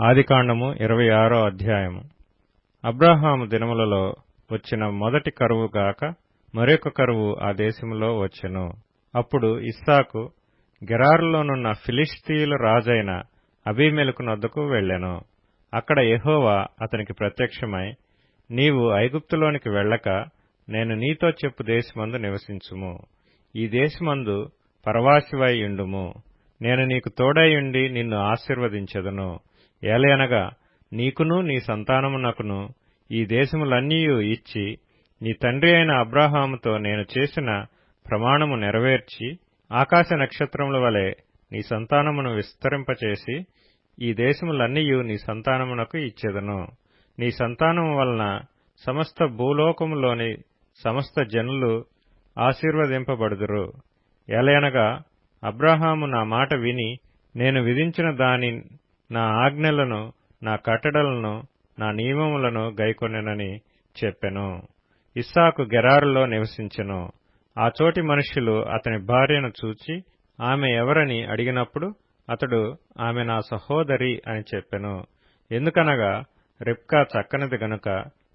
ఆదికాండము 26వ అధ్యాయము. అబ్రాహాము దినములలో వచ్చిన మొదటి కరువు గాక మరొక కరువు ఆ దేశములో వచ్చెను. అప్పుడు ఇస్సాకు గెరారులోనున్న ఫిలిష్తీయుల రాజైన అబీమెలెకు నొద్దకు వెళ్ళెను. అక్కడ యెహోవా అతనికి ప్రత్యక్షమై, నీవు ఐగుప్తులోనికి వెళ్ళక నేను నీతో చెప్పు దేశమందు నివసించుము. ఈ దేశమందు పరవాసివై యుండుము. నేను నీకు తోడైయుండి నిన్ను ఆశీర్వదించెదను. ఏలయనగా నీకును నీ సంతానమునకును ఈ దేశములన్నీయు ఇచ్చి నీ తండ్రి అయిన అబ్రాహాముతో నేను చేసిన ప్రమాణము నెరవేర్చి ఆకాశ నక్షత్రముల వలె నీ సంతానమును విస్తరింపచేసి ఈ దేశములన్నీయు నీ సంతానమునకు ఇచ్చెదను. నీ సంతానము వలన సమస్త భూలోకములోని సమస్త జనులు ఆశీర్వదింపబడుదురు. ఏలయనగా అబ్రాహాము నా మాట విని నేను విధించిన దాని నా ఆజ్ఞలను, నా కట్టడలను, నా నియమములను గైకొనెనని చెప్పెను. ఇస్సాకు గెరారులో నివసించెను. ఆ చోటి మనుష్యులు అతని భార్యను చూచి ఆమె ఎవరని అడిగినప్పుడు అతడు ఆమె నా సహోదరి అని చెప్పెను. ఎందుకనగా రిబ్కా చక్కనిది గనుక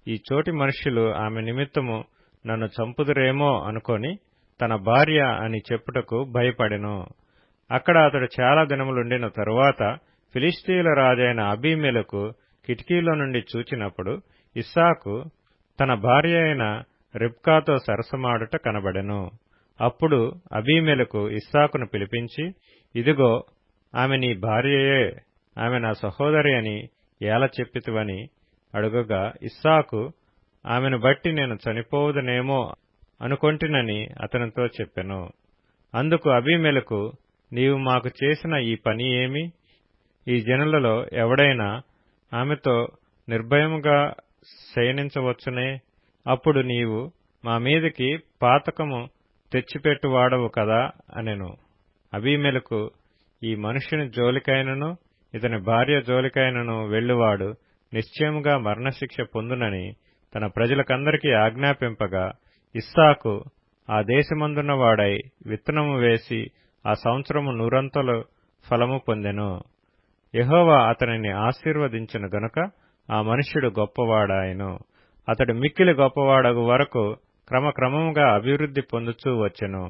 ఈ చోటి మనుష్యులు ఆమె నిమిత్తము నన్ను చంపుదురేమో అనుకొని తన భార్య అని చెప్పుటకు భయపడెను. అక్కడ అతడు చాలా దినములుండిన తరువాత ఫిలిష్తీయుల రాజైన అబీమెలెకు కిటికీలో నుండి చూచినప్పుడు ఇస్సాకు తన భార్య అయిన రిబ్కాతో సరసమాడుట కనబడెను. అప్పుడు అబీమెలెకు ఇస్సాకును పిలిపించి, ఇదిగో ఆమె నీ భార్యయే, ఆమె నా సహోదరి అని ఏల చెప్పితివని అడుగగా ఇస్సాకు ఆమెను బట్టి నేను చనిపోవుదనేమో అనుకొంటినని అతనితో చెప్పెను. అందుకు అబీమెలెకు, నీవు మాకు చేసిన ఈ పని ఏమి? ఈ జనులలో ఎవడైనా ఆమెతో నిర్భయముగా శయనించవచ్చునే? అప్పుడు నీవు మా మీదికి పాతకము తెచ్చిపెట్టువాడవు కదా అనెను. అబీమెలెకు, ఈ మనుష్యుని జోలికైనను ఇతని భార్య జోలికైనను వెళ్ళువాడు నిశ్చయముగా మరణశిక్ష పొందునని తన ప్రజలకందరికీ ఆజ్ఞాపింపగా ఇస్సాకు ఆ దేశమందున్న వాడై విత్తనము వేసి ఆ సంవత్సరము నూరంతలు ఫలము పొందెను. యెహోవా అతనిని ఆశీర్వదించెను గనుక ఆ మనుష్యుడు గొప్పవాడాయెను. అతడు మిక్కిలి గొప్పవాడగు వరకు క్రమక్రమముగా అభివృద్ధి పొందుచూ వచ్చెను.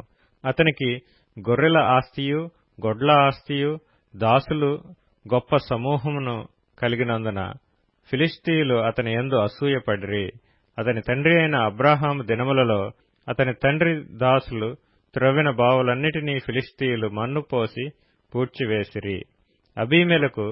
అతనికి గొర్రెల ఆస్తియు, గొడ్ల ఆస్తియు, దాసులు గొప్ప సమూహమును కలిగినందున ఫిలిష్తీయులు అతని యందు అసూయపడిరి. అతని తండ్రి అయిన అబ్రాహాము దినములలో అతని తండ్రి దాసులు త్రవ్విన బావులన్నిటినీ ఫిలిష్తీయులు మన్ను పోసి పూడ్చివేసిరి. అబీమెలెకు,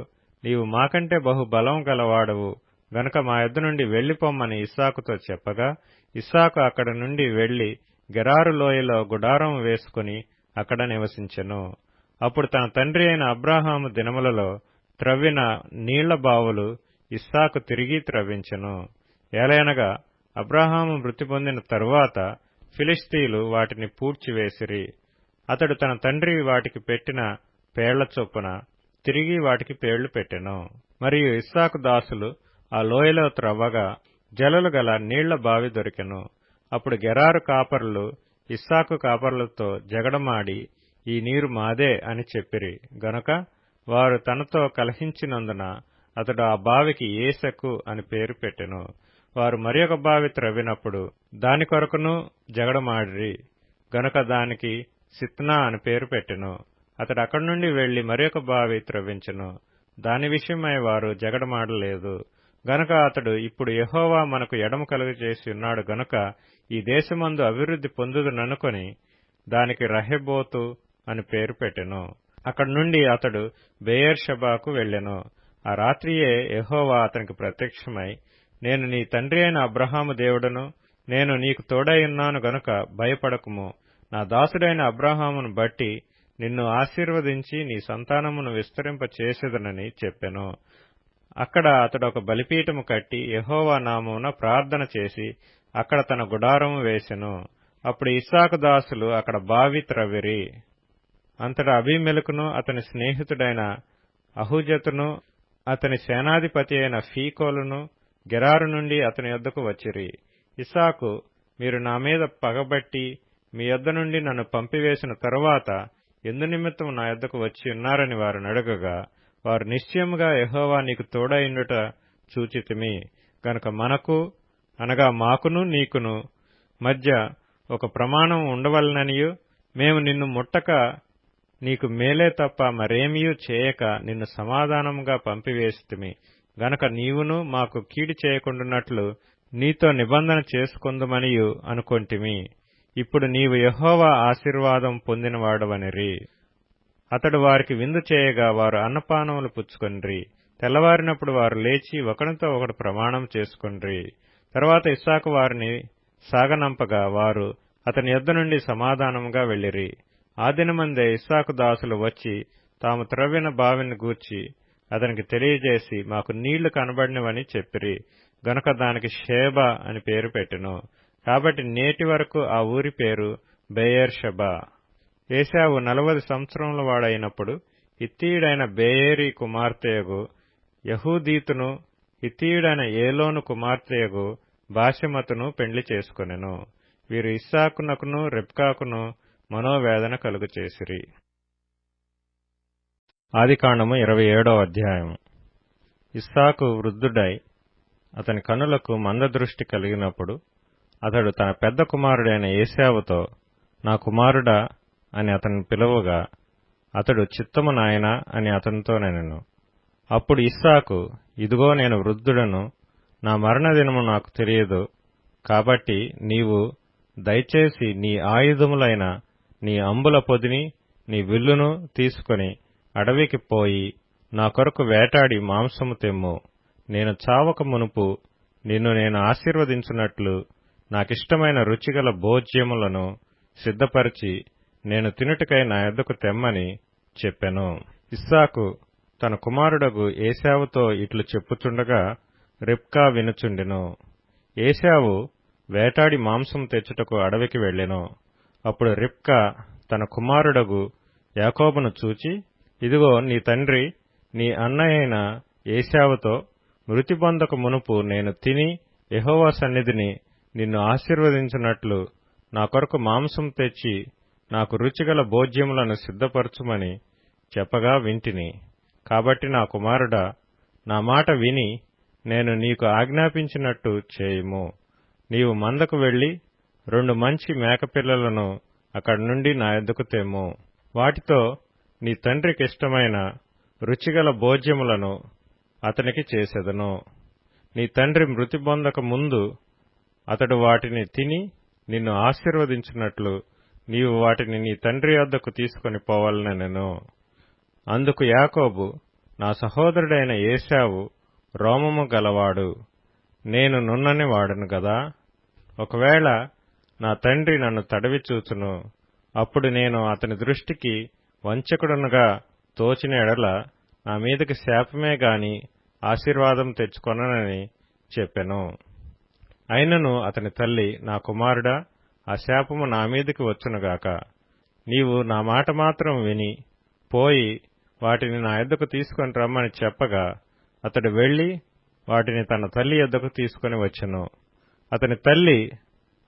నీవు మాకంటే బహు బలం గలవాడవు గనుక మా యొద్ద నుండి వెళ్లిపొమ్మని ఇస్సాకుతో చెప్పగా ఇస్సాకు అక్కడ నుండి వెళ్లి గెరారు లోయలో గుడారం వేసుకుని అక్కడ నివసించెను. అప్పుడు తన తండ్రి అయిన అబ్రాహాము దినములలో త్రవ్విన నీళ్ల బావులు ఇస్సాకు తిరిగి త్రవ్వించెను. ఏలయనగా అబ్రాహాము మృతి పొందిన తరువాత ఫిలిష్తీయులు వాటిని పూడ్చివేసిరి. అతడు తన తండ్రి వాటికి పెట్టిన పేళ్ల చొప్పున తిరిగి వాటికి పేళ్లు పెట్టెను. మరియు ఇస్సాకు దాసులు ఆ లోయలో త్రవ్వగా జలలు గల నీళ్ల బావి దొరికెను. అప్పుడు గెరారు కాపరులు ఇస్సాకు కాపరులతో జగడమాడి, ఈ నీరు మాదే అని చెప్పిరి గనుక వారు తనతో కలహించినందున అతడు ఆ బావికి ఏసెకు అని పేరు పెట్టెను. వారు మరియొక బావి త్రవ్వినప్పుడు దాని కొరకును జగడమాడిరి గనుక దానికి సిత్నా అని పేరు పెట్టెను. అతడు అక్కడి నుండి వెళ్లి మరియొక బావి త్రవ్వించెను. దాని విషయమై వారు జగడమాడలేదు గనుక అతడు, ఇప్పుడు యెహోవా మనకు ఎడము కలుగజేసి ఉన్నాడు గనుక ఈ దేశమందు అభివృద్ధి పొందుదుననుకొని దానికి రహెబోతు అని పేరు పెట్టెను. అక్కడి నుండి అతడు బెయేర్షెబాకు వెళ్ళెను. ఆ రాత్రియే యెహోవా అతనికి ప్రత్యక్షమై, నేను నీ తండ్రి అయిన అబ్రాహాము దేవుడను, నేను నీకు తోడైయున్నాను గనుక భయపడకుము. నా దాసుడైన అబ్రాహామును బట్టి నిన్ను ఆశీర్వదించి నీ సంతానమును విస్తరింపచేసేదనని చెప్పెను. అక్కడ అతడు ఒక బలిపీఠము కట్టి యెహోవా నామమున ప్రార్థన చేసి అక్కడ తన గుడారము వేసెను. అప్పుడు ఇస్సాకు దాసులు అక్కడ బావి త్రవ్విరి. అంతటా అబీమెలెకును అతని స్నేహితుడైన అహుజతును అతని సేనాధిపతి అయిన ఫీకోలును గెరారు నుండి అతని యొద్దకు వచ్చిరి. ఇస్సాకు, మీరు నా మీద పగబట్టి మీ యొద్ద నుండి నన్ను పంపివేసిన తరువాత ఎందునిమిత్తం నా యొద్దకు వచ్చి ఉన్నారని వారు అడగగా వారు నిశ్చయముగా యెహోవా నీకు తోడైయుండుట చూచితిమి గనుక మనకు అనగా మాకును నీకును మధ్య ఒక ప్రమాణం ఉండవలననియు మేము నిన్ను ముట్టక నీకు మేలే తప్ప మరేమియూ చేయక నిన్ను సమాధానముగా పంపివేసితిమి గనక నీవును మాకు కీడు చేయకుండునట్లు నీతో నిబంధన చేసుకొందుమనియు అనుకొంటిమి. ఇప్పుడు నీవు యెహోవా ఆశీర్వాదం పొందినవాడవనిరి. అతడు వారికి విందు చేయగా వారు అన్నపానములు పుచ్చుకొనిరి. తెల్లవారినప్పుడు వారు లేచి ఒకనితో ఒకడు ప్రమాణం చేసుకొనిరి. తరువాత ఇస్సాకు వారిని సాగనంపగా వారు అతని యొద్ద నుండి సమాధానముగా వెళ్ళిరి. ఆ దినమందే ఇస్సాకు దాసులు వచ్చి తాము త్రవ్విన బావిని గూర్చి అతనికి తెలియజేసి మాకు నీళ్లు కనబడినవని చెప్పిరి గనుక దానికి షేబా అని పేరు పెట్టెను. కాబట్టి నేటి వరకు ఆ ఊరి పేరు బెయేర్షెబా. ఏశావు 40 సంవత్సరముల వాడైనప్పుడు హిత్తీయుడైన బెయేరీ కుమార్తెయగు యహూదీతును హిత్తీయుడైన ఏలోను కుమార్తెయగు బాశెమతును పెండ్లి చేసుకొనెను. వీరు ఇస్సాకునకును రెబ్కాకును మనోవేదన కలుగచేసిరి. ఆదికాండము 27వ అధ్యాయము. ఇస్సాకు వృద్ధుడై అతని కనులకు మందదృష్టి కలిగినప్పుడు అతడు తన పెద్ద కుమారుడైన ఏశావుతో నా కుమారుడా అని అతన్ని పిలువగా అతడు చిత్తము నాయనా అని అతనితో నెనెను. అప్పుడు ఇస్సాకు ఇదిగో నేను వృద్ధుడను, నా మరణదినము నాకు తెలియదు, కాబట్టి నీవు దయచేసి నీ ఆయుధములైన నీ అంబుల పొదిని నీ విల్లును తీసుకొని అడవికి పోయి నా కొరకు వేటాడి మాంసము తెమ్ము. నేను చావక మునుపు నిన్ను నేను ఆశీర్వదించున్నట్లు నాకిష్టమైన రుచిగల భోజ్యములను సిద్ధపరిచి నేను తినుటకై నా యొద్దకు తెమ్మని చెప్పెను. ఇస్సాకు తన కుమారుడగు ఏశావుతో ఇట్లు చెప్పుచుండగా రిబ్కా వినుచుండెను. ఏశావు వేటాడి మాంసం తెచ్చుటకు అడవికి వెళ్ళెను. అప్పుడు రిబ్కా తన కుమారుడగు యాకోబును చూచి, ఇదిగో నీ తండ్రి నీ అన్నయైన ఏశావుతో మృతి పొందక మునుపు నేను తిని యెహోవా సన్నిధిని నిన్ను ఆశీర్వదించినట్లు నా కొరకు మాంసం తెచ్చి నాకు రుచిగల భోజ్యములను సిద్ధపరచుమని చెప్పగా వింటిని. కాబట్టి నా కుమారుడా, నా మాట విని నేను నీకు ఆజ్ఞాపించినట్టు చేయుము. నీవు మందకు వెళ్లి 2 మంచి మేకపిల్లలను అక్కడి నుండి నా యొద్దకు తెమ్ము. వాటితో నీ తండ్రికిష్టమైన రుచిగల భోజ్యములను అతనికి చేసెదను. నీ తండ్రి మృతి పొందక ముందు అతడు వాటిని తిని నిన్ను ఆశీర్వదించినట్లు నీవు వాటిని నీ తండ్రి వద్దకు తీసుకొని పోవాలనెను. అందుకు యాకోబు, నా సహోదరుడైన ఏశావు రోమము గలవాడు, నేను నున్నని వాడను గదా. ఒకవేళ నా తండ్రి నన్ను తడవి చూచును, అప్పుడు నేను అతని దృష్టికి వంచకుడనుగా తోచిన ఎడల నా మీదకి శాపమే గాని ఆశీర్వాదం తెచ్చుకొననని చెప్పెను. అయినను అతని తల్లి, నా కుమారుడా, ఆ శాపము నా మీదకి వచ్చునుగాక. నీవు నా మాట మాత్రం విని పోయి వాటిని నా యొద్దకు తీసుకొని రమ్మని చెప్పగా అతడు వెళ్లి వాటిని తన తల్లి యొద్దకు తీసుకొని వచ్చెను. అతని తల్లి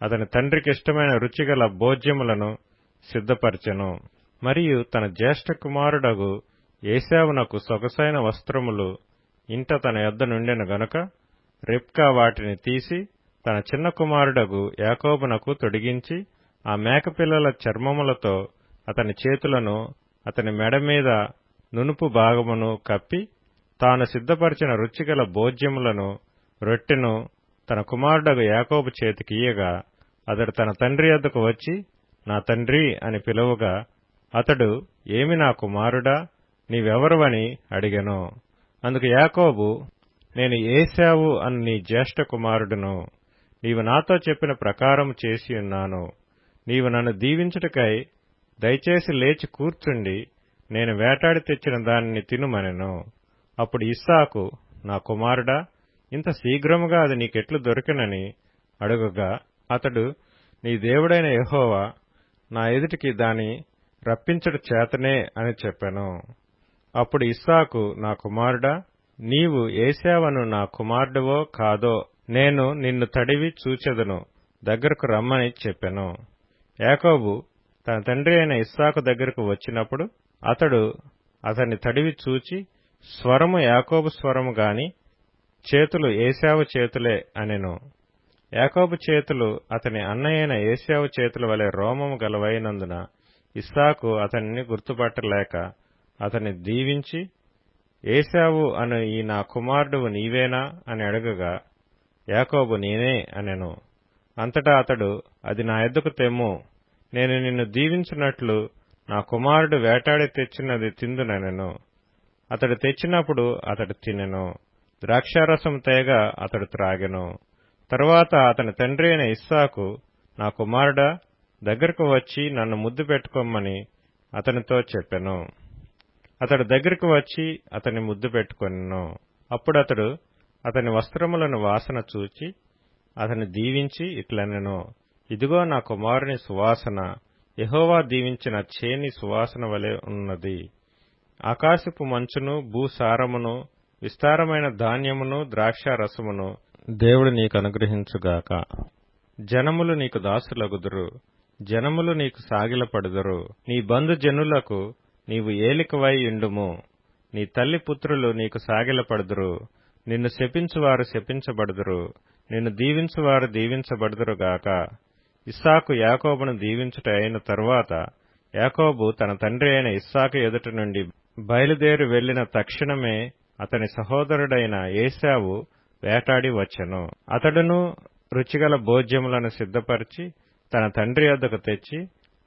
అతని తండ్రికిష్టమైన రుచిగల భోజ్యములను సిద్ధపరచెను. మరియు తన జ్యేష్ఠ కుమారుడగు ఏశావునకు సొగసైన వస్త్రములు ఇంట తన యొద్ద నుండెను గనుక రిబ్కా వాటిని తీసి తన చిన్న కుమారుడగు యాకోబునకు తొడిగించి ఆ మేకపిల్లల చర్మములతో అతని చేతులను అతని మెడ మీద నునుపు భాగమును కప్పి తాను సిద్ధపరిచిన రుచిగల భోజ్యములను రొట్టెను తన కుమారుడగు యాకోబు చేతికియ్యగా అతడు తన తండ్రి యొద్దకు వచ్చి నా తండ్రి అని పిలువగా అతడు, ఏమి నా కుమారుడా, నీవెవరువని అడిగెను. అందుకు యాకోబు, నేను ఏశావు అను నీ జ్యేష్ఠ కుమారుడును. నీవు నాతో చెప్పిన ప్రకారం చేసియున్నాను. నీవు నన్ను దీవించుటకై దయచేసి లేచి కూర్చుండి నేను వేటాడి తెచ్చిన దానిని తినుమనెను. అప్పుడు ఇస్సాకు, నా కుమారుడా, ఇంత శీఘ్రముగా అది నీకెట్లు దొరికినని అడుగగా అతడు, నీ దేవుడైన యెహోవా నా ఎదుటికి దాని రప్పించుట చేతనే అని చెప్పెను. అప్పుడు ఇస్సాకు, నా కుమారుడా, నీవు ఏశావను నా కుమారుడువో కాదో నేను నిన్ను తడివి చూచెదను, దగ్గరకు రమ్మని చెప్పెను. యాకోబు తన తండ్రి అయిన ఇస్సాకు దగ్గరకు వచ్చినప్పుడు అతడు అతన్ని తడివి చూచి స్వరము యాకోబు స్వరము గాని చేతులు ఏశావు చేతులే అనెను. యాకోబు చేతులు అతని అన్నయైన ఏశావు చేతుల వలె రోమము గలవైనందున ఇస్సాకు అతనిని గుర్తుపట్టలేక అతన్ని దీవించి, ఏశావు అను ఈ నా కుమారుడువు నీవేనా అని అడగగా యాకోబు నేనే అనెను. అంతటా అతడు, అది నా యొద్దకు తెమ్ము, నేను నిన్ను దీవించినట్లు నా కుమారుడు వేటాడి తెచ్చినది తిందునెను. అతడు తెచ్చినప్పుడు అతడు తినెను. ద్రాక్షారసం తేగ అతడు త్రాగెను. తరువాత అతని తండ్రి అయిన ఇస్సాకు, నా కుమారుడా, దగ్గరకు వచ్చి నన్ను ముద్దు పెట్టుకోమని అతనితో చెప్పెను. అతడు దగ్గరకు వచ్చి అతని ముద్దు పెట్టుకొనెను. అప్పుడు అతడు అతని వస్త్రములను వాసన చూచి అతని దీవించి ఇట్లనెను, ఇదిగో నా కుమారుని సువాసన యెహోవా దీవించిన చేని సువాసన వలె ఉన్నది. ఆకాశపు మంచును భూసారమును విస్తారమైన ధాన్యమును ద్రాక్షారసమును దేవుడు నీకు అనుగ్రహించుగాక. జనములు నీకు దాసులగుదురు, జనములు నీకు సాగిలపడుదురు. నీ బంధుజనులకు నీవు ఏలికవై యుండుము. నీ తల్లి పుత్రులు నీకు సాగిలపడుదురు. నిన్ను శపించువారు శపించబడుదురు, నిన్ను దీవించువారు దీవించబడుదురుగాక. ఇస్సాకు యాకోబును దీవించుట అయిన తరువాత యాకోబు తన తండ్రి అయిన ఇస్సాకు ఎదుట నుండి బయలుదేరి వెళ్లిన తక్షణమే అతని సహోదరుడైన ఏశావు వేటాడి వచ్చెను. అతడును రుచిగల భోజ్యములను సిద్ధపరిచి తన తండ్రి వద్దకు తెచ్చి,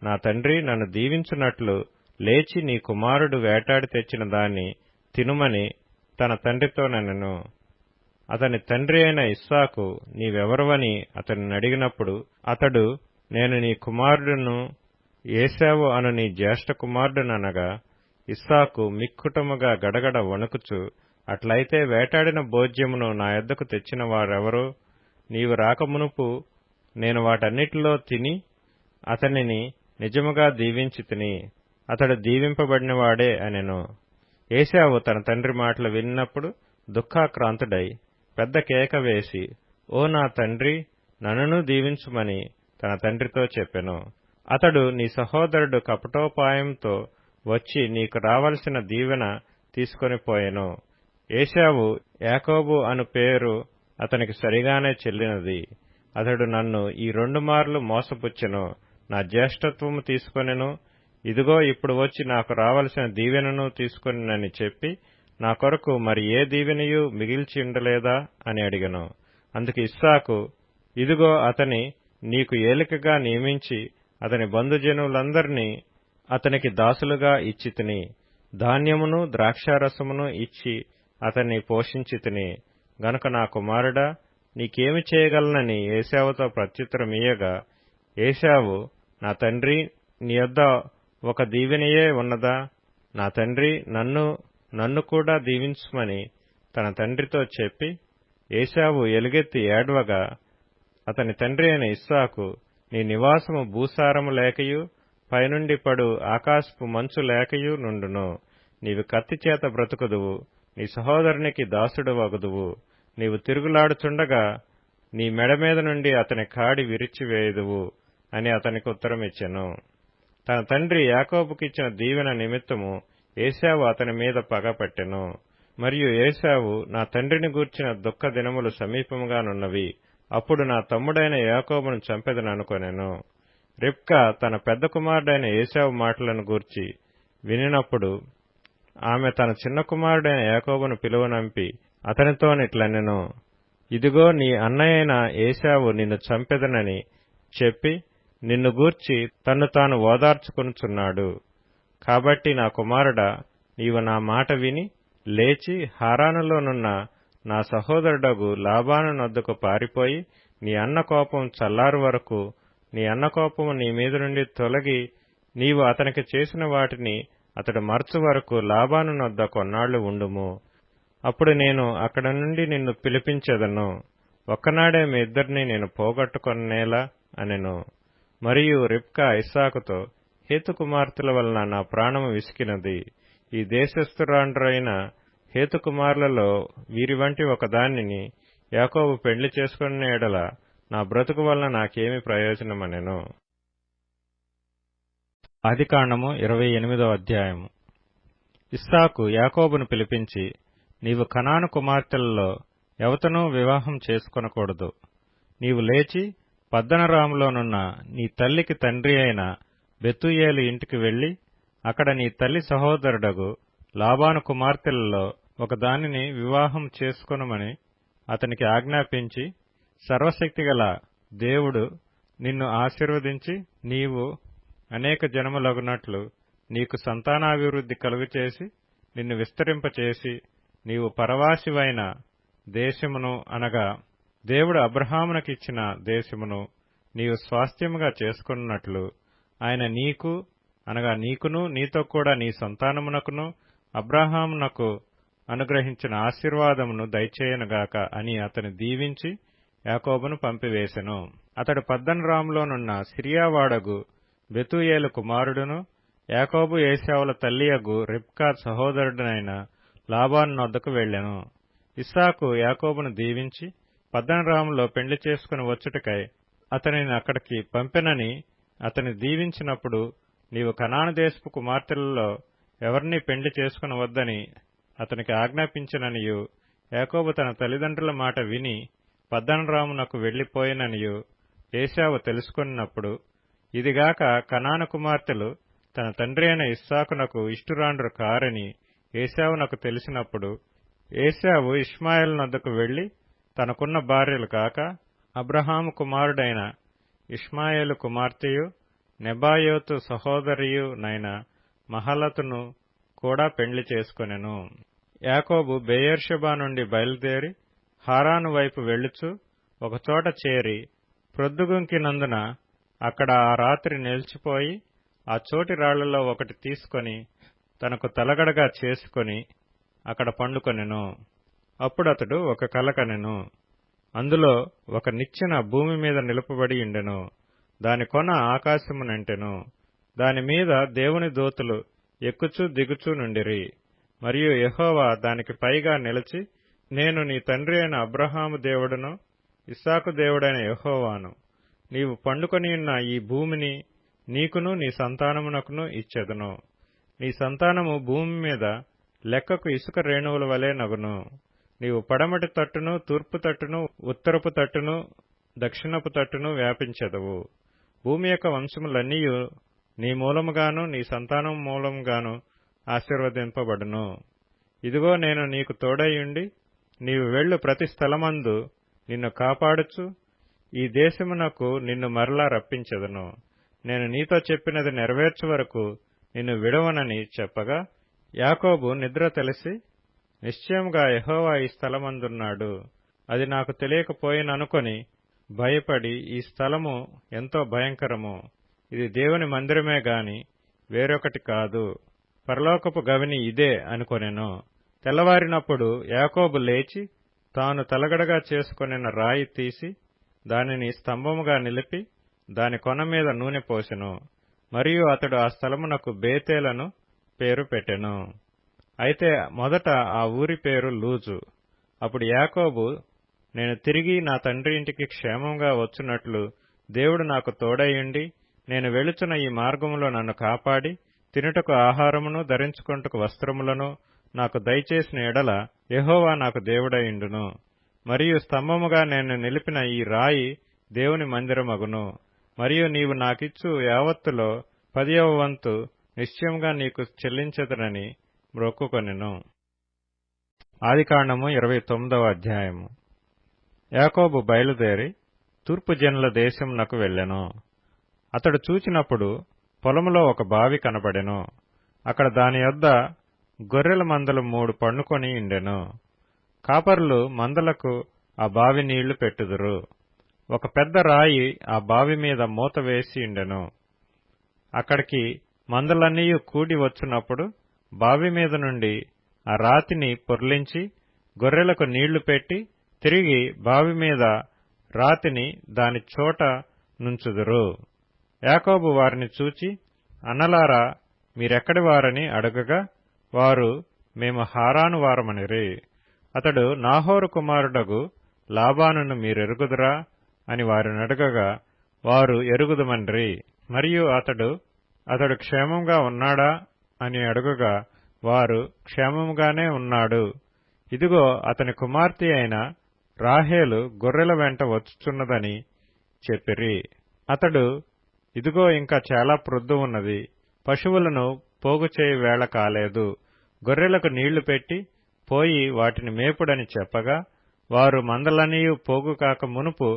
నా తండ్రి నన్ను దీవించున్నట్లు లేచి నీ కుమారుడు వేటాడి తెచ్చిన దాన్ని తినుమని తన తండ్రితో నెనెను. అతని తండ్రి అయిన ఇస్సాకు, నీవెవరవని అతనిని అడిగినప్పుడు అతడు, నేను నీ కుమారుడును ఏశావు అను నీ జ్యేష్ఠ కుమారుడుననగా, ఇస్సాకు మిక్కుటముగా గడగడ వణుకుచు, అట్లయితే వేటాడిన భోజ్యమును నా యొద్దకు తెచ్చిన వారెవరో? నీవు రాకమునుపు నేను వాటన్నిటిలో తిని అతనిని నిజముగా దీవించి తిని, అతడు దీవింపబడినవాడే అనెను. ఏశావు తన తండ్రి మాటలు విన్నప్పుడు దుఃఖాక్రాంతుడై పెద్ద కేక వేసి, ఓ నా తండ్రి, నన్నును దీవించుమని తన తండ్రితో చెప్పెను. అతడు, నీ సహోదరుడు కపటోపాయంతో వచ్చి నీకు రావలసిన దీవెన తీసుకొని పోయెను. ఏశావు యాకోబు అను పేరు అతనికి సరిగానే చెల్లినది. అతడు నన్ను ఈ 2 మార్లు మోసపుచ్చెను, నా జ్యేష్ఠత్వము తీసుకొనెను, ఇదిగో ఇప్పుడు వచ్చి నాకు రావలసిన దీవెనను తీసుకొనినని చెప్పి, నా కొరకు మరి ఏ దీవెనయూ మిగిల్చి ఉండలేదా అని అడిగెను. అందుకు ఇస్సాకు, ఇదిగో అతని నీకు ఏలికగా నియమించి అతని బంధుజనులందరినీ అతనికి దాసులుగా ఇచ్చితిని, ధాన్యమును ద్రాక్షారసమును ఇచ్చి అతన్ని పోషించితిని గనుక నా కుమారుడా, నీకేమి చేయగలనని ఏశావుతో ప్రత్యుత్తరమియ్యగా, ఏశావు, నా తండ్రి, నీ యొద్ద ఒక దీవెనయే ఉన్నదా? నా తండ్రి, నన్ను కూడా దీవించుమని తన తండ్రితో చెప్పి, ఏశావు ఎలుగెత్తి ఏడ్వగా అతని తండ్రి అయిన ఇస్సాకు, నీ నివాసము భూసారము లేకయు పైనుండి పడు ఆకాశపు మంచు లేకయు నుండును. నీవు కత్తిచేత బ్రతుకుదువు, నీ సహోదరునికి దాసుడు వగుదువు. నీవు తిరుగులాడుచుండగా నీ మెడ మీద నుండి అతని కాడి విరిచివేయుదువు అని అతనికి ఉత్తరమిచ్చెను. తన తండ్రి యాకోబుకిచ్చిన దీవెన నిమిత్తము ఏశావు అతని మీద పగపట్టెను. మరియు ఏశావు, నా తండ్రిని గూర్చిన దుఃఖ దినములు సమీపముగానున్నవి, అప్పుడు నా తమ్ముడైన యాకోబును చంపెదననుకొనెను. రిబ్కా తన పెద్ద కుమారుడైన ఏశావు మాటలను గూర్చి వినినప్పుడు ఆమె తన చిన్న కుమారుడైన యాకోబును పిలువనంపి అతనితోనిట్లనెను, ఇదిగో నీ అన్నయైన ఏశావు నిన్ను చంపెదనని చెప్పి నిన్ను గూర్చి తన్ను తాను ఓదార్చుకొనుచున్నాడు. కాబట్టి నా కుమారుడా, నీవు నా మాట విని లేచి హారానులోనున్న నా సహోదరుడగు లాబాను నొద్దకు పారిపోయి నీ అన్న కోపం చల్లారు వరకు, నీ అన్న కోపము నీ మీద నుండి తొలగి నీవు అతనికి చేసిన వాటిని అతడు మరచు వరకు లాబాను నొద్ద కొన్నాళ్లు ఉండుము. అప్పుడు నేను అక్కడ నుండి నిన్ను పిలిపించెదను. ఒక్కనాడే మీ ఇద్దరిని నేను పోగొట్టుకొనేలా అనెను. మరియు రిబ్కా ఇస్సాకుతో, హేతు కుమార్తెల వలన నా ప్రాణము విసికినది. ఈ దేశస్థురాండ్రైన హేతు కుమారులలో వీరి వంటి ఒకదానిని యాకోబు పెండ్లి చేసుకున్న ఎడల నా బ్రతుకు వలన నాకేమి ప్రయోజనమనెను. ఆదికాండము 28వ అధ్యాయము. ఇస్సాకు యాకోబును పిలిపించి, నీవు కనాను కుమార్తెలలో ఎవతనూ వివాహం చేసుకొనకూడదు. నీవు లేచి పద్దనరాములోనున్న నీ తల్లికి తండ్రి అయిన బెతూయేలు ఇంటికి వెళ్లి అక్కడ నీ తల్లి సహోదరుడగు లాబాను కుమార్తెలలో ఒకదానిని వివాహం చేసుకొనుమని అతనికి ఆజ్ఞాపించి, సర్వశక్తిగల దేవుడు నిన్ను ఆశీర్వదించి నీవు అనేక జనములగునట్లు నీకు సంతానాభివృద్ధి కలుగచేసి నిన్ను విస్తరింపచేసి నీవు పరవాసివైన దేశమును అనగా దేవుడు అబ్రహామునకిచ్చిన దేశమును నీవు స్వాస్థ్యముగా చేసుకున్నట్లు ఆయన నీకు అనగా నీకును నీతో కూడా నీ సంతానమునకును అబ్రహామునకు అనుగ్రహించిన ఆశీర్వాదమును దయచేయనుగాక అని అతని దీవించి యాకోబును పంపివేసెను. అతడు పద్దనరాములోనున్న సిరియావాడగు బెతూయేలు కుమారుడును యాకోబు ఏశావుల తల్లియగు రిబ్కా సహోదరుడనైన లాబాను నొద్దకు వెళ్లెను. ఇస్సాకు యాకోబును దీవించి పద్దనరాములో పెండ్లి చేసుకుని వచ్చుటకై అతనిని అక్కడికి పంపెనని అతని దీవించినప్పుడు, నీవు కనాను దేశపు కుమార్తెలలో ఎవరినీ పెండ్లి చేసుకుని వద్దని అతనికి ఆజ్ఞాపించిననియు, యాకోబు తన తల్లిదండ్రుల మాట విని పద్దనరామునకు వెళ్లిపోయిననియు ఏశావు తెలుసుకున్నప్పుడు, ఇదిగాక కనాను కుమార్తెలు తన తండ్రి అయిన ఇస్సాకునకు ఇష్టురాండ్రు కారని ఏశావునకు తెలిసినప్పుడు, ఏశావు ఇష్మాయేలు నొద్దకు వెళ్లి తనకున్న భార్యలు కాక అబ్రహాము కుమారుడైన ఇష్మాయేలు కుమార్తెయు నెబాయోతు సహోదరియు నైన మహలతును కూడా పెండ్లి చేసుకొనెను. యాకోబు బెయేర్షెబా నుండి బయలుదేరి హారాను వైపు వెళ్ళుచు ఒకచోట చేరి ప్రొద్దుగుంకినందున అక్కడ ఆ రాత్రి నిలిచిపోయి ఆ చోటి రాళ్లలో ఒకటి తీసుకొని తనకు తలగడగా చేసుకొని అక్కడ పండుకొనెను. అప్పుడతడు ఒక కల కనెను. అందులో ఒక నిచ్చెన భూమి మీద నిలుపబడి ఉండెను. దాని కొన ఆకాశమునంటెను. దానిమీద దేవుని దూతలు ఎక్కుచూ దిగుచూ నుండిరి. మరియు యెహోవా దానికి పైగా నిలిచి, నేను నీ తండ్రి అయిన అబ్రహాము దేవుడను ఇస్సాకు దేవుడైన యెహోవాను. నీవు పండుకొనియున్న ఈ భూమిని నీకును నీ సంతానమునకును ఇచ్చెదను. నీ సంతానము భూమి మీద లెక్కకు ఇసుక రేణువుల వలె నగును. నీవు పడమటి తట్టును, తూర్పు తట్టును, ఉత్తరపు తట్టును, దక్షిణపు తట్టును వ్యాపించెదవు. భూమి యొక్క వంశములన్నీయు నీ మూలముగాను నీ సంతానం మూలముగాను ఆశీర్వదింపబడును. ఇదిగో నేను నీకు తోడైయుండి నీవు వెళ్ళు ప్రతి స్థలమందు నిన్ను కాపాడుచు ఈ దేశమునకు నిన్ను మరలా రప్పించెదను. నేను నీతో చెప్పినది నెరవేర్చు వరకు నిన్ను విడవనని చెప్పగా, యాకోబు నిద్ర తెలిసి, నిశ్చయముగా యెహోవా ఈ స్థలమందున్నాడు, అది నాకు తెలియకపోయిననుకొని భయపడి, ఈ స్థలము ఎంతో భయంకరము, ఇది దేవుని మందిరమే గాని వేరొకటి కాదు, పరలోకపు గవిని ఇదే అనుకొనెను. తెల్లవారినప్పుడు యాకోబు లేచి తాను తలగడగా చేసుకొనిన రాయి తీసి దానిని స్తంభముగా నిలిపి దాని కొన మీద నూనె పోసెను. మరియు అతడు ఆ స్థలమునకు బేతేలను పేరు పెట్టెను. అయితే మొదట ఆ ఊరి పేరు లూజు. అప్పుడు యాకోబు, నేను తిరిగి నా తండ్రి ఇంటికి క్షేమంగా వచ్చునట్లు దేవుడు నాకు తోడైయుండి నేను వెళుచున్న ఈ మార్గములో నన్ను కాపాడి తినుటకు ఆహారమును ధరించుకొనుటకు వస్త్రములను నాకు దయచేసిన ఎడల యెహోవా నాకు దేవుడైయుండును. మరియు స్తంభముగా నేను నిలిపిన ఈ రాయి దేవుని మందిరమగును. మరియు నీవు నాకిచ్చు యావత్తులో 10వ వంతు నిశ్చయముగా నీకు చెల్లించెదనని మ్రొక్కుకొనెను. ఆదికాండము 29వ అధ్యాయము. యాకోబు బయలుదేరి తూర్పు జనుల దేశమునకు వెళ్ళెను. అతడు చూచినప్పుడు పొలములో ఒక బావి కనబడెను. అక్కడ దాని యొద్ద గొర్రెల మందలు 3 పండుకొని ఉండెను. కాపరులు మందలకు ఆ బావి నీళ్లు పెట్టుదురు. ఒక పెద్ద రాయి ఆ బావి మీద మూత వేసి ఉండెను. అక్కడికి మందలన్నీయు కూడి వచ్చునప్పుడు బావి మీద నుండి ఆ రాతిని పొర్లించి గొర్రెలకు నీళ్లు పెట్టి తిరిగి బావి మీద రాతిని దాని చోట నుంచుదురు. యాకోబు వారిని చూచి, అన్నలారా, మీరెక్కడి వారని అడగగా వారు, మేము హారాను వారమనిరి. అతడు, నాహోరు కుమారుడగు లాబానును మీరెరుగుదురా అని వారిని అడగగా వారు ఎరుగుదుమనిరి. మరియు అతడు క్షేమంగా ఉన్నాడా అని అడుగగా వారు క్షేమముగానే ఉన్నాడు. ఇదిగో అతని కుమార్తె అయిన రాహేలు గొర్రెల వెంట వచ్చుచున్నదని చెప్పిరి. అతడు, ఇదిగో ఇంకా చాలా ప్రొద్దు ఉన్నది, పశువులను పోగు చేయి వేళ కాలేదు, గొర్రెలకు నీళ్లు పెట్టి పోయి వాటిని మేపుడని చెప్పగా, వారు మందలనియు పోగు కాక మునుపు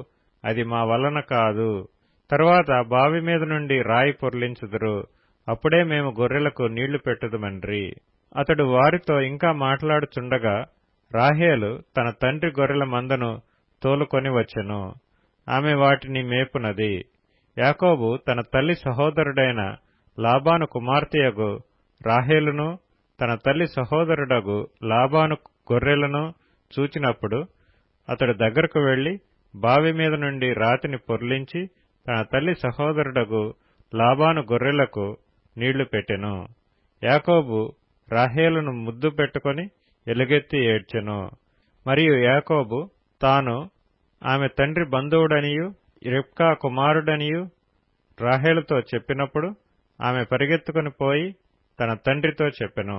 అది మా వలన కాదు, తరువాత బావి మీద నుండి రాయి పొర్లించుదురు, అప్పుడే మేము గొర్రెలకు నీళ్లు పెట్టుదుమండ్రి. అతడు వారితో ఇంకా మాట్లాడుచుండగా రాహేలు తన తండ్రి గొర్రెల మందను తోలుకొని వచ్చెను. ఆమె వాటిని మేపునది. యాకోబు తన తల్లి సహోదరుడైన లాబాను కుమార్తెయగు రాహేలును తన తల్లి సహోదరుడగు లాబాను గొర్రెలను చూచినప్పుడు అతడు దగ్గరకు వెళ్లి బావి మీద నుండి రాతిని పొర్లించి తన తల్లి సహోదరుడగు లాబాను గొర్రెలకు నీళ్లు పెట్టెను. యాకోబు రాహేలును ముద్దు పెట్టుకొని ఎలుగెత్తి ఏడ్చెను. మరియు యాకోబు తాను ఆమె తండ్రి బంధువుడనియు రిబ్కా కుమారుడనియు రాహేలుతో చెప్పినప్పుడు ఆమె పరిగెత్తుకుని పోయి తన తండ్రితో చెప్పెను.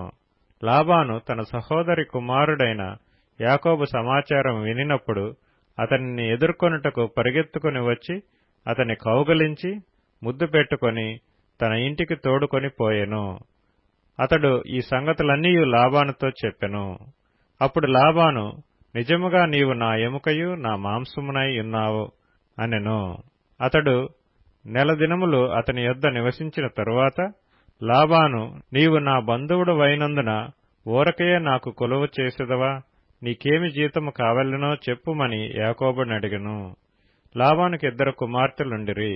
లాబాను తన సహోదరి కుమారుడైన యాకోబు సమాచారం వినినప్పుడు అతనిని ఎదుర్కొనుటకు పరిగెత్తుకుని వచ్చి అతని కౌగలించి ముద్దు పెట్టుకొని తన ఇంటికి తోడుకొని పోయెను. అతడు ఈ సంగతులన్నీ లాబానుతో చెప్పెను. అప్పుడు లాబాను, నిజముగా నీవు నా ఎముకయు నా మాంసమునై ఉన్నావు అనెను. అతడు నెల దినములు అతని యొద్ద నివసించిన తరువాత లాబాను, నీవు నా బంధువుడవైనందున ఊరకయే నాకు కొలువు చేసెదవా, నీకేమి జీతము కావలెనో చెప్పుమని యాకోబునడిగెను. లాబానుకి 2 కుమార్తెలుండిరి.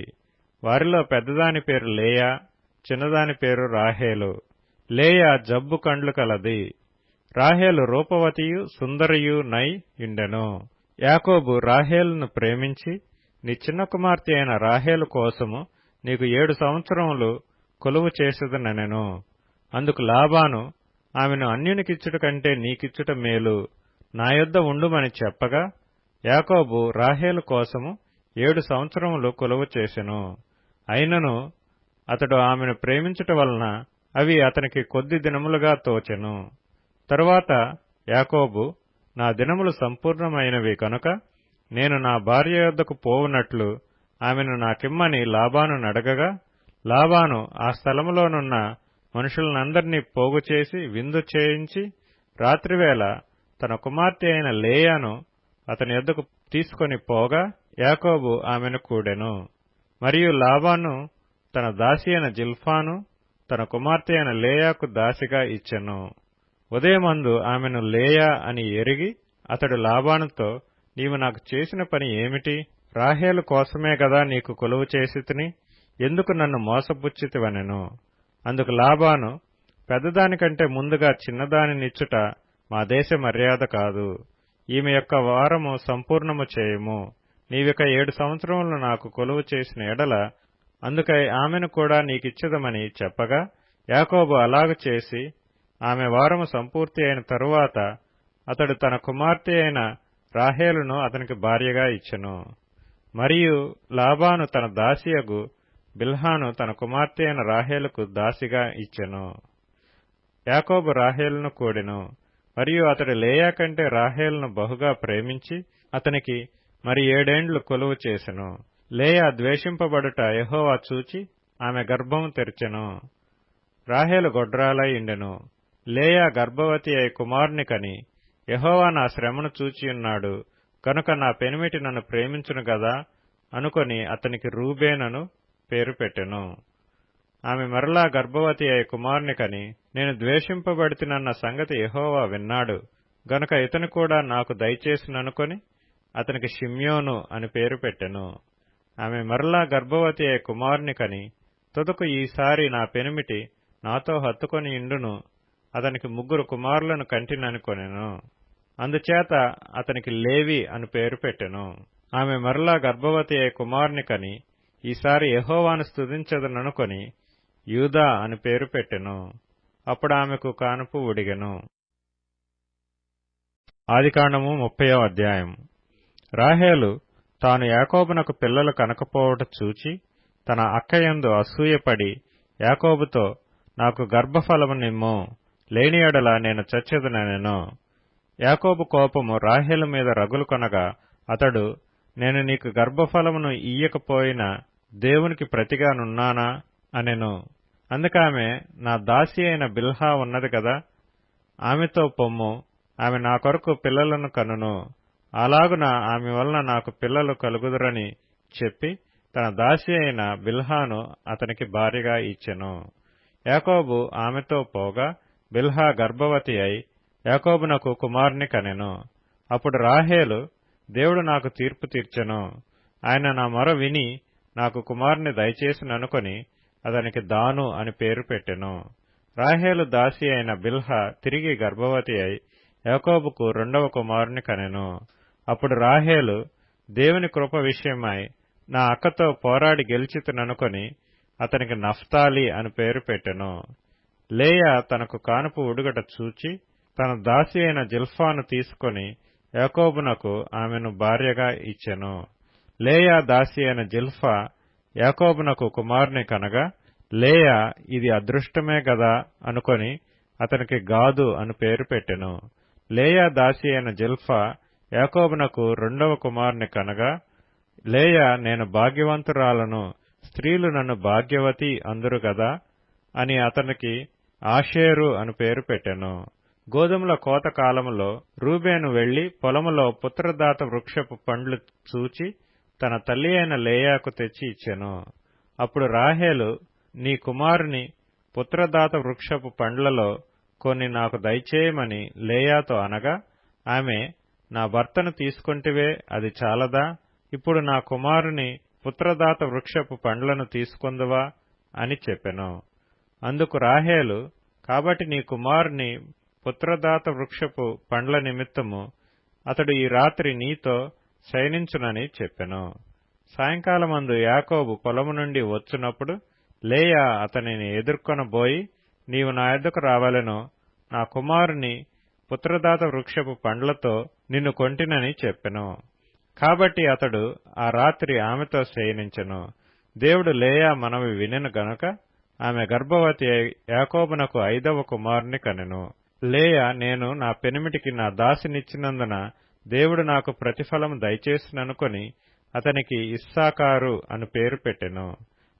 వారిలో పెద్దదాని పేరు లేయా, చిన్నదాని పేరు రాహేలు. లేయా జబ్బు కండ్లు కలది. రాహేలు రూపవతియు సుందరియు నై యుండెను. యాకోబు రాహేలును ప్రేమించి, నీ చిన్న కుమార్తె అయిన రాహేలు కోసము నీకు 7 సంవత్సరములు కొలువు చేసేదనెను. అందుకు లాబాను, ఆమెను అన్యునికిచ్చుట కంటే నీకిచ్చుట మేలు, నా యొద్ద ఉండుమని చెప్పగా, యాకోబు రాహేలు కోసము 7 సంవత్సరములు కొలువు చేసెను. అయినను అతడు ఆమెను ప్రేమించుట వలన అవి అతనికి కొద్ది దినములుగా తోచెను. తరువాత యాకోబు, నా దినములు సంపూర్ణమైనవి కనుక నేను నా భార్య యొద్దకు పోవునట్లు ఆమెను నాకిమ్మని లాబాను నడగగా, లాబాను ఆ స్థలములోనున్న మనుషులనందరినీ పోగు చేసి విందు చేయించి రాత్రివేళ తన కుమార్తె అయిన లేయాను అతని యొద్దకు తీసుకొని పోగా యాకోబు ఆమెను కూడెను. మరియు లాబాను తన దాసి అయిన జిల్పాను తన కుమార్తె అయిన లేయాకు దాసిగా ఇచ్చెను. ఉదయమందు ఆమెను లేయా అని ఎరిగి అతడు లాబానుతో, నీవు నాకు చేసిన పని ఏమిటి? రాహేలు కోసమే గదా నీకు కొలువు చేసితిని, ఎందుకు నన్ను మోసపుచ్చితివనెను. అందుకు లాబాను, పెద్దదానికంటే ముందుగా చిన్నదానినిచ్చుట మా దేశ మర్యాద కాదు, ఈమె యొక్క వారము సంపూర్ణము చేయము, నీవిక 7 సంవత్సరములు నాకు కొలువు చేసిన ఎడల అందుకై ఆమెను కూడా నీకిచ్చెదమని చెప్పగా, యాకోబు అలాగ చేసి ఆమె వారము సంపూర్తి అయిన తరువాత అతడు తన కుమార్తె అయిన రాహేలును అతనికి భార్యగా ఇచ్చెను. మరియు లాబాను తన దాసియగు బిల్హాను తన కుమార్తె అయిన రాహేలుకు దాసిగా ఇచ్చెను. యాకోబు రాహేలును కూడెను. మరియు అతడు లేయా కంటే రాహేలును బహుగా ప్రేమించి అతనికి మరి 7 ఏండ్లు కొలువు చేసెను. లేయా ద్వేషింపబడుట యెహోవా చూచి ఆమె గర్భము తెరిచెను. రాహేలు గొడ్రాలై ఉండెను. లేయా గర్భవతి అయి కుమారుని కని, యెహోవా నా శ్రమను చూచియున్నాడు కనుక నా పెనిమిటి నన్ను ప్రేమించును గదా అనుకొని అతనికి రూబేనను పేరు పెట్టెను. ఆమె మరలా గర్భవతి అయి కుమారుని కని, నేను ద్వేషింపబడితినన్న సంగతి యెహోవా విన్నాడు గనుక ఇతను కూడా నాకు దయచేసిననుకొని అతనికి షిమ్యోను అని పేరు పెట్టెను. ఆమె మరలా గర్భవతి అయి కుమారుని కని, తుదకు ఈసారి నా పెనిమిటి నాతో హత్తుకొని ఇండును, అతనికి 3 కుమారులను కంటిననుకొనెను. అందుచేత అతనికి లేవి అని పేరు పెట్టెను. ఆమె మరలా గర్భవతి అయి కుమారుని కని, ఈసారి యెహోవాను స్తుతించెదననుకొని యూదా అని పేరు పెట్టెను. అప్పుడు ఆమెకు కానుపు ఉడిగెను. ఆదికాండము 30వ అధ్యాయం. రాహేలు తాను యాకోబునకు పిల్లలు కనకపోవట చూచి తన అక్కయందు అసూయపడి యాకోబుతో, నాకు గర్భఫలము నిమ్ము, లేని ఎడల నేను చచ్చెదనెను. యాకోబు కోపము రాహేలు మీద రగులు కొనగా అతడు, నేను నీకు గర్భఫలమును ఇయ్యకపోయినా దేవునికి ప్రతిగానున్నానా అనెను. అందుకామె, నా దాసి అయిన బిల్హా ఉన్నది గదా, ఆమెతో పొమ్ము, ఆమె నా కొరకు పిల్లలను కనును, అలాగున ఆమె వలన నాకు పిల్లలు కలుగుదురని చెప్పి తన దాసి అయిన బిల్హాను అతనికి భార్యగా ఇచ్చెను. యాకోబు ఆమెతో పోగా బిల్హా గర్భవతి అయి యాకోబునకు కుమారుని కనెను. అప్పుడు రాహేలు, దేవుడు నాకు తీర్పు తీర్చెను, ఆయన నా మొర విని నాకు కుమారుని దయచేసిననుకొని అతనికి దాను అని పేరు పెట్టెను. రాహేలు దాసి అయిన బిల్హా తిరిగి గర్భవతి అయి యాకోబుకు రెండవ కుమారుని కనెను. అప్పుడు రాహేలు, దేవుని కృప విషయమై నా అక్కతో పోరాడి గెలిచితుననుకొని అతనికి నఫ్తాలి అని పేరు పెట్టెను. లేయా తనకు కానుపు ఉడుగట చూచి తన దాసి అయిన జిల్ఫాను తీసుకొని యాకోబునకు ఆమెను భార్యగా ఇచ్చెను. లేయా దాసి అయిన జిల్ఫా యాకోబునకు కుమారుని కనగా లేయా ఇది అదృష్టమే గదా అనుకొని అతనికి గాదు అని పేరు పెట్టెను. లేయా దాసి అయిన జిల్ఫా యాకోబునకు రెండవ కుమారుని కనగా లేయా, నేను భాగ్యవంతురాలను, స్త్రీలు నన్ను భాగ్యవతి అందురు గదా అని అతనికి ఆషేరు అని పేరు పెట్టెను. గోధుమల కోత కాలములో రూబేను వెళ్లి పొలములో పుత్రదాత వృక్షపు పండ్లు చూచి తన తల్లి అయిన లేయాకు తెచ్చి ఇచ్చెను. అప్పుడు రాహేలు, నీ కుమారుని పుత్రదాత వృక్షపు పండ్లలో కొన్ని నాకు దయచేయమని లేయాతో అనగా ఆమె, నా భర్తను తీసుకొంటివే, అది చాలదా, ఇప్పుడు నా కుమారుని పుత్రదాత వృక్షపు పండ్లను తీసుకొందువా అని చెప్పెను. అందుకు రాహేలు, కాబట్టి నీ కుమారుని పుత్రదాత వృక్షపు పండ్ల నిమిత్తము అతడు ఈ రాత్రి నీతో శయనించునని చెప్పెను. సాయంకాలమందు యాకోబు పొలము నుండి వచ్చునప్పుడు లేయా అతనిని ఎదుర్కొనబోయి, నీవు నా యొద్దకు రావలెను, నా కుమారుని పుత్రదాత వృక్షపు పండ్లతో నిన్ను కొంటినని చెప్పెను. కాబట్టి అతడు ఆ రాత్రి ఆమెతో శయనించెను. దేవుడు లేయా మనవి వినెను గనుక ఆమె గర్భవతి అయి యాకోబునకు 5వ కుమారుని కనెను. లేయా, నేను నా పెనిమిటికి నా దాసినిచ్చినందున దేవుడు నాకు ప్రతిఫలము దయచేసిననుకొని అతనికి ఇస్సాకారు అని పేరు పెట్టెను.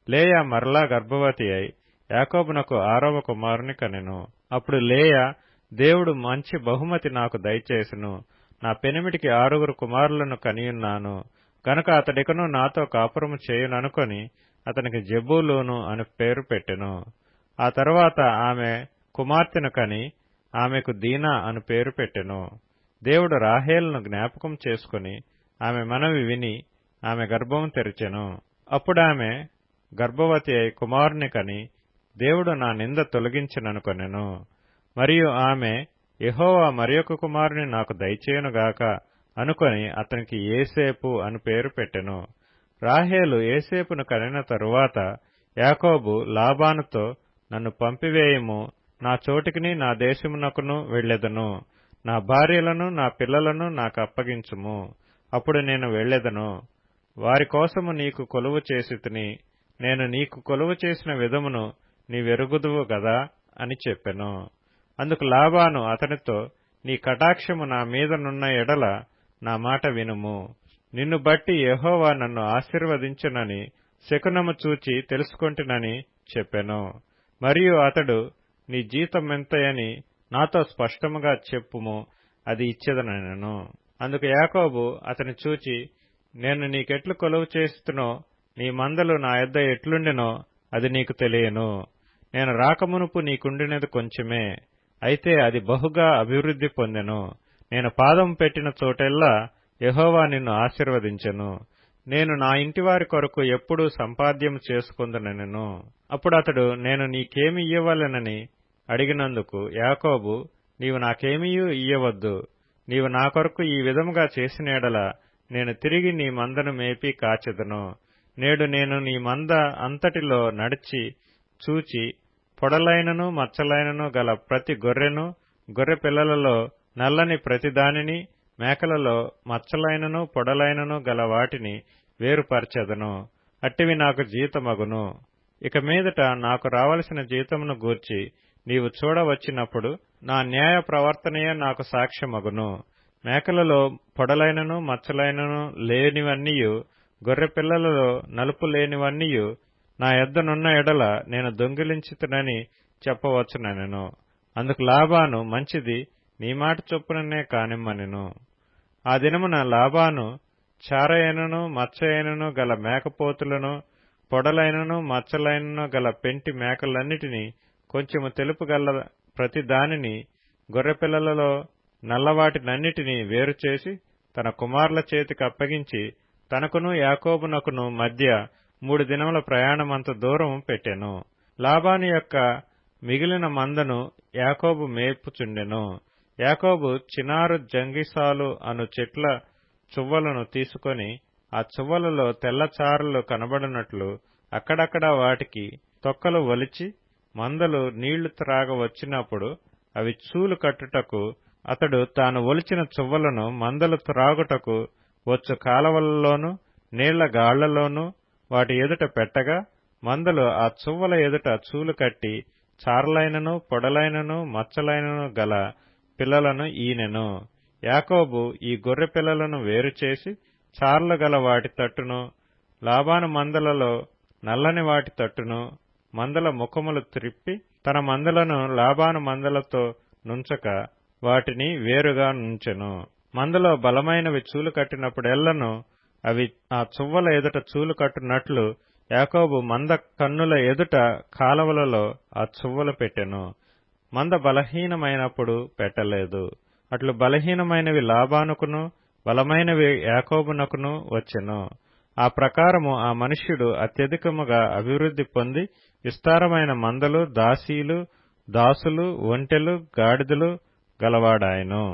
లేయా మరలా గర్భవతి అయి యాకోబునకు 6వ కుమారుని కనెను. అప్పుడు లేయా, దేవుడు మంచి బహుమతి నాకు దయచేసెను, నా పెనిమిటికి 6 కుమారులను కనియున్నాను గనుక అతడికను నాతో కాపురము చేయుననుకొని అతనికి జెబూలూను అని పేరు పెట్టెను. ఆ తరువాత ఆమె కుమార్తెను కని ఆమెకు దీనా అని పేరు పెట్టెను. దేవుడు రాహేలును జ్ఞాపకం చేసుకుని ఆమె మనవి విని ఆమె గర్భము తెరిచెను. అప్పుడామె గర్భవతి అయి కుమారుని కని దేవుడు నా నింద తొలగించెననుకొనెను. మరియు ఆమె, యెహోవా మరియొక కుమారుని నాకు దయచేయునుగాక అనుకొని అతనికి ఏసేపు అని పేరు పెట్టెను. రాహేలు ఏసేపును కనిన తరువాత యాకోబు లాబానుతో, నన్ను పంపివేయము, నా చోటికిని నా దేశమునకును వెళ్ళెదను, నా భార్యలను నా పిల్లలను నాకు అప్పగించుము, అప్పుడు నేను వెళ్ళెదను, వారి కోసము నీకు కొలువు చేసితిని, నేను నీకు కొలువు చేసిన విధమును నీవెరుగుదువు గదా అని చెప్పెను. అందుకు లాబాను అతనితో, నీ కటాక్షము నా మీదనున్న ఎడల నా మాట వినుము, నిన్ను బట్టి యెహోవా నన్ను ఆశీర్వదించునని శకునము చూచి తెలుసుకొంటినని చెప్పెను. మరియు అతడు, నీ జీతమెంతయని నాతో స్పష్టముగా చెప్పుము, అది ఇచ్చెదనెను. అందుకు యాకోబు అతని చూచి, నేను నీకెట్లు కొలువు చేస్తునో నీ మందలు నా యొద్ద ఎట్లుండెనో అది నీకు తెలియను. నేను రాకమునుపు నీకుండినది కొంచెమే, అయితే అది బహుగా అభివృద్ధి పొందెను. నేను పాదం పెట్టిన చోటెల్లా యెహోవా నిన్ను ఆశీర్వదించెను. నేను నా ఇంటివారి కొరకు ఎప్పుడూ సంపాద్యం చేసుకొందునెను. అప్పుడు అతడు, నేను నీకేమి ఇయ్యవలెనని అడిగినందుకు యాకోబు, నీవు నాకేమీయూ ఇయ్యవద్దు, నీవు నా కొరకు ఈ విధముగా చేసిన ఎడల నేను తిరిగి నీ మందను మేపి కాచెదను. నేడు నేను నీ మంద అంతటిలో నడిచి చూచి పొడలైనను మచ్చలైనను గల ప్రతి గొర్రెను, గొర్రె పిల్లలలో నల్లని ప్రతిదానిని, మేకలలో మచ్చలైనను పొడలైనను గల వాటిని వేరుపరచెదను. అట్టివి నాకు జీతమగును. ఇక మీదట నాకు రావలసిన జీతమును గూర్చి నీవు చూడవచ్చినప్పుడు నా న్యాయ ప్రవర్తనయే నాకు సాక్ష్యమగును. మేకలలో పొడలైనను మచ్చలైనను లేనివన్నీయు, గొర్రె పిల్లలలో నలుపు లేనివన్నీయు నా యొద్దనున్న ఎడల నేను దొంగిలించితినని చెప్పవచ్చునెను. అందుకు లాబాను, మంచిది, నీ మాట చొప్పుననే కానిమ్మనెను. ఆ దినమున లాబాను చారయైనను మచ్చయైనను గల మేకపోతులను, పొడలైనను మచ్చలైనను గల పెంటి మేకలన్నిటినీ, కొంచెము తెలుపు గల ప్రతి దానిని, గొర్రెపిల్లలలో నల్లవాటినన్నిటినీ వేరుచేసి తన కుమారుల చేతికి అప్పగించి తనకును యాకోబునకును మధ్య 3 దినముల ప్రయాణమంత దూరం పెట్టెను. లాబాను యొక్క మిగిలిన మందను యాకోబు మేపుచుండెను. యాకోబు చినారు జంగిసాలు అను చెట్ల చువ్వలను తీసుకొని ఆ చువ్వలలో తెల్లచారలు కనబడినట్లు అక్కడక్కడ వాటికి తొక్కలు ఒలిచి, మందలు నీళ్లు త్రాగ వచ్చినప్పుడు అవి చూలు కట్టుటకు అతడు తాను ఒలిచిన చువ్వలను మందలు త్రాగుటకు వచ్చు కాలవలలోను నీళ్ల గాళ్లలోనూ వాటి ఎదుట పెట్టగా, మందలు ఆ చువ్వల ఎదుట చూలు కట్టి చారలైనను పొడలైనను మచ్చలైనను గల పిల్లలను ఈనెను. యాకోబు ఈ గొర్రె పిల్లలను వేరుచేసి చారలు గల వాటి తట్టును, లాబాను మందలలో నల్లని వాటి తట్టును, మందల ముఖములు త్రిప్పి తన మందలను లాబాను మందలతో నుంచక వాటిని వేరుగా నుంచెను. మందలో బలమైనవి చూలు కట్టినప్పుడెల్లను అవి ఆ చువ్వల ఎదుట చూలు కట్టునట్లు యాకోబు మంద కన్నుల ఎదుట కాలవలలో ఆ చువ్వలు పెట్టెను. మంద బలహీనమైనప్పుడు పెట్టలేదు. అట్లు బలహీనమైనవి లాబానుకును బలమైనవి యాకోబునకును వచ్చెను. ఆ ప్రకారము ఆ మనుష్యుడు అత్యధికముగా అభివృద్ధి పొంది విస్తారమైన మందలు, దాసీలు, దాసులు, ఒంటెలు, గాడిదలు గలవాడాయెను.